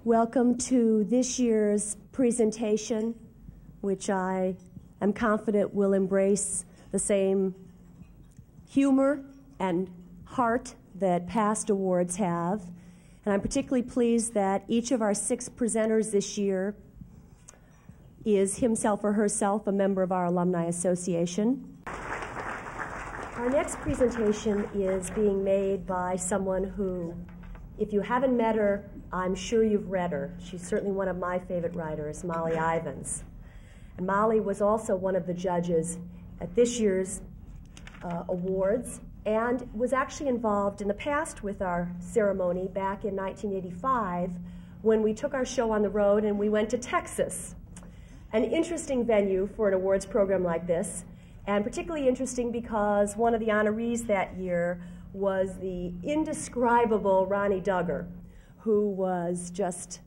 Welcome to this year's presentation, which I am confident will embrace the same humor and heart that past awards have. And I'm particularly pleased that each of our 6 presenters this year is himself or herself a member of our Alumni Association. Our next presentation is being made by someone who, if you haven't met her, I'm sure you've read her. She's certainly one of my favorite writers, Molly Ivins. And Molly was also one of the judges at this year's awards and was actually involved in the past with our ceremony back in 1985 when we took our show on the road and we went to Texas. An interesting venue for an awards program like this, and particularly interesting because one of the honorees that year was the indescribable Ronnie Duggar, who was just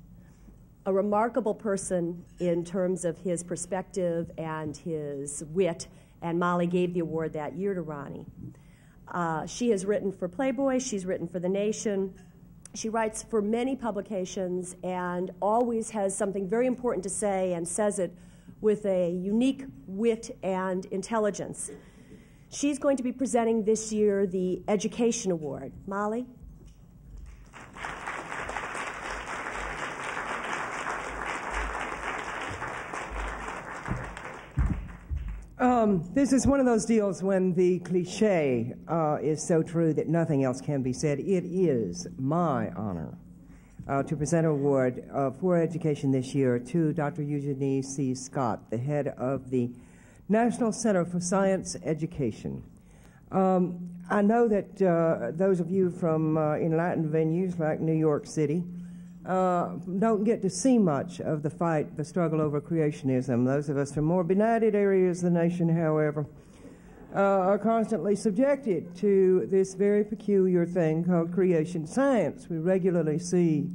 a remarkable person in terms of his perspective and his wit, and Molly gave the award that year to Ronnie. She has written for Playboy, she's written for The Nation, she writes for many publications and always has something very important to say and says it with a unique wit and intelligence. She's going to be presenting this year the Education Award. Molly? This is one of those deals when the cliche is so true that nothing else can be said. It is my honor to present an award for education this year to Dr. Genie Scott, the head of the National Center for Science Education. I know that those of you from enlightened venues like New York City don't get to see much of the struggle over creationism. Those of us from more benighted areas of the nation, however, are constantly subjected to this very peculiar thing called creation science. We regularly see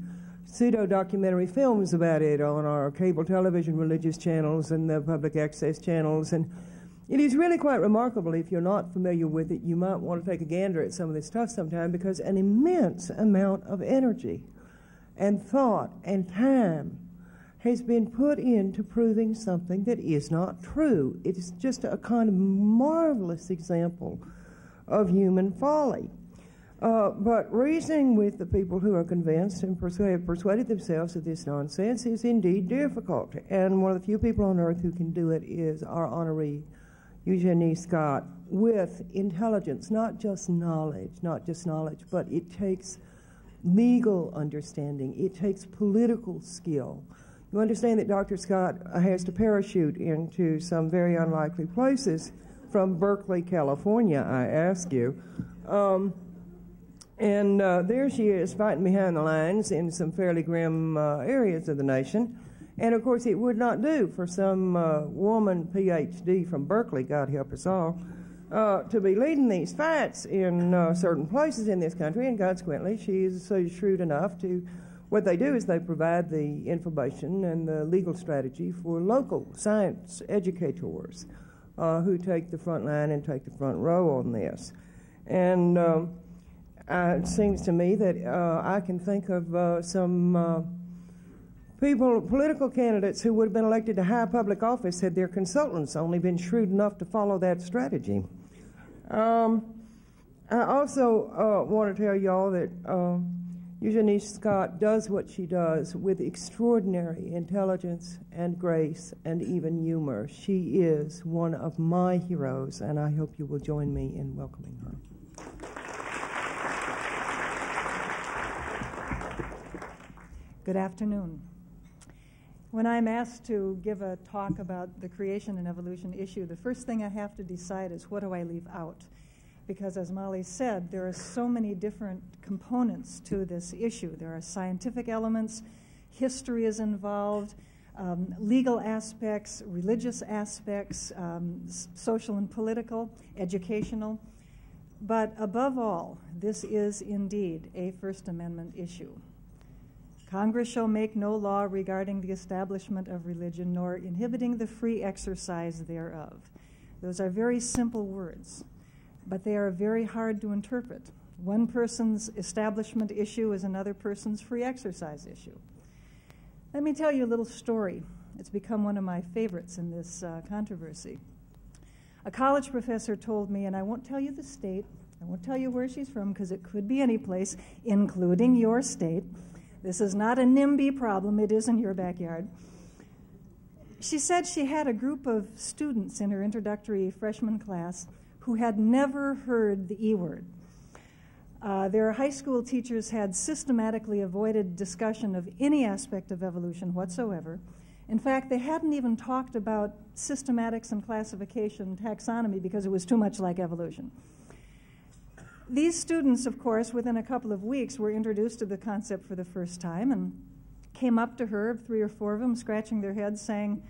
pseudo-documentary films about it on our cable television religious channels and the public access channels, and it is really quite remarkable. If you're not familiar with it, you might want to take a gander at some of this stuff sometime, because an immense amount of energy and thought and time has been put into proving something that is not true. It is just a kind of marvelous example of human folly. But reasoning with the people who are convinced and persuaded themselves of this nonsense is indeed difficult. And one of the few people on earth who can do it is our honoree, Genie Scott, with intelligence, not just knowledge, but it takes legal understanding. It takes political skill. You understand that Dr. Scott has to parachute into some very unlikely places from Berkeley, California, I ask you. And there she is fighting behind the lines in some fairly grim areas of the nation. And, of course, it would not do for some woman Ph.D. from Berkeley, God help us all, to be leading these fights in certain places in this country, and consequently she is so shrewd enough to, what they do is they provide the information and the legal strategy for local science educators who take the front line and take the front row on this. And it seems to me that I can think of some political candidates who would have been elected to high public office had their consultants only been shrewd enough to follow that strategy. I also want to tell y'all that Genie Scott does what she does with extraordinary intelligence and grace and even humor. She is one of my heroes, and I hope you will join me in welcoming her. Good afternoon. When I'm asked to give a talk about the creation and evolution issue, the first thing I have to decide is what do I leave out? Because as Molly said, there are so many different components to this issue. There are scientific elements, history is involved, legal aspects, religious aspects, social and political, educational. But above all, this is indeed a First Amendment issue. Congress shall make no law regarding the establishment of religion, nor inhibiting the free exercise thereof. Those are very simple words, but they are very hard to interpret. One person's establishment issue is another person's free exercise issue. Let me tell you a little story. It's become one of my favorites in this controversy. A college professor told me, and I won't tell you the state, I won't tell you where she's from because it could be any place, including your state. This is not a NIMBY problem, it is in your backyard. She said she had a group of students in her introductory freshman class who had never heard the E word. Their high school teachers had systematically avoided discussion of any aspect of evolution whatsoever. In fact, they hadn't even talked about systematics and classification, taxonomy, because it was too much like evolution. These students, of course, within a couple of weeks were introduced to the concept for the first time and came up to her, 3 or 4 of them, scratching their heads, saying,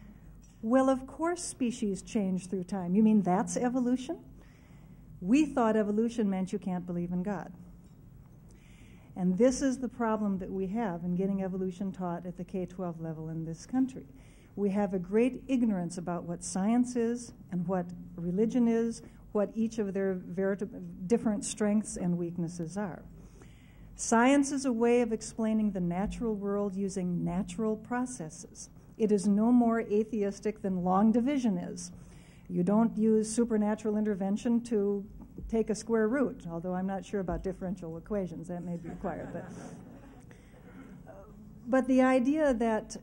"Well, of course species change through time. You mean that's evolution? We thought evolution meant you can't believe in God." And this is the problem that we have in getting evolution taught at the K-12 level in this country. We have a great ignorance about what science is and what religion is, what each of their different strengths and weaknesses are. Science is a way of explaining the natural world using natural processes. It is no more atheistic than long division is. You don't use supernatural intervention to take a square root, although I'm not sure about differential equations. That may be required. But the idea that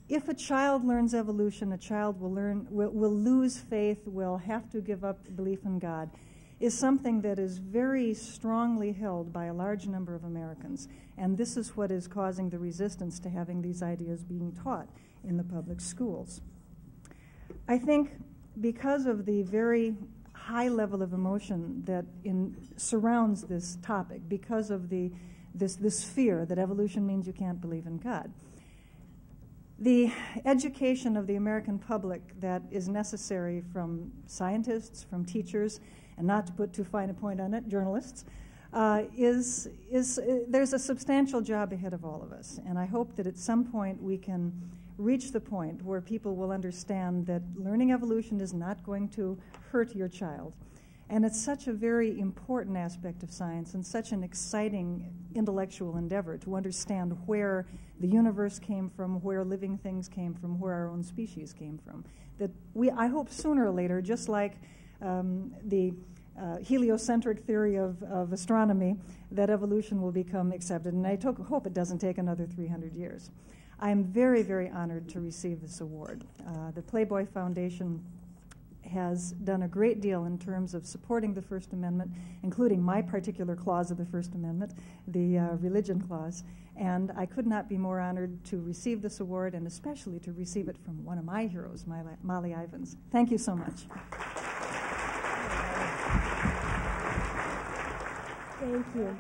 if a child learns evolution, a child will lose faith, will have to give up belief in God, is something that is very strongly held by a large number of Americans. And this is what is causing the resistance to having these ideas being taught in the public schools. I think because of the very high level of emotion that surrounds this topic, because of this fear that evolution means you can't believe in God, the education of the American public that is necessary from scientists, from teachers, and not to put too fine a point on it, journalists, there's a substantial job ahead of all of us. And I hope that at some point we can reach the point where people will understand that learning evolution is not going to hurt your child. And it's such a very important aspect of science and such an exciting intellectual endeavor to understand where the universe came from, where living things came from, where our own species came from. That I hope sooner or later, just like the heliocentric theory of astronomy, that evolution will become accepted. And I hope it doesn't take another 300 years. I am very, very honored to receive this award. The Playboy Foundation has done a great deal in terms of supporting the First Amendment, including my particular clause of the First Amendment, the religion clause. And I could not be more honored to receive this award, and especially to receive it from one of my heroes, Molly Ivins. Thank you so much. Thank you.